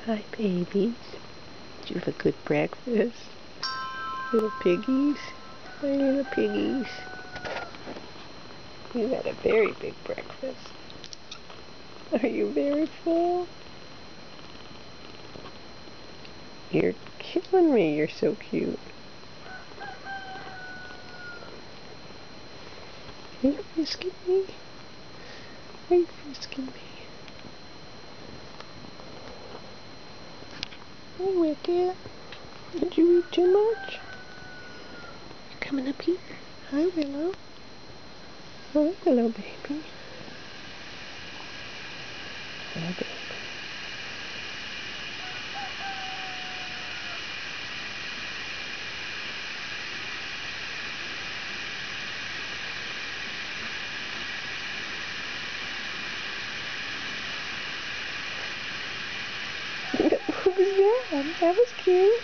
Hi, babies. Did you have a good breakfast? Little piggies? My little piggies. You had a very big breakfast. Are you very full? You're killing me. You're so cute. Are you frisking me? Are you frisking me? Hi, Wicket. Did you eat too much? You're coming up here? Hi, Willow. Hi, Willow, baby. Hi, baby. What was that? That was cute.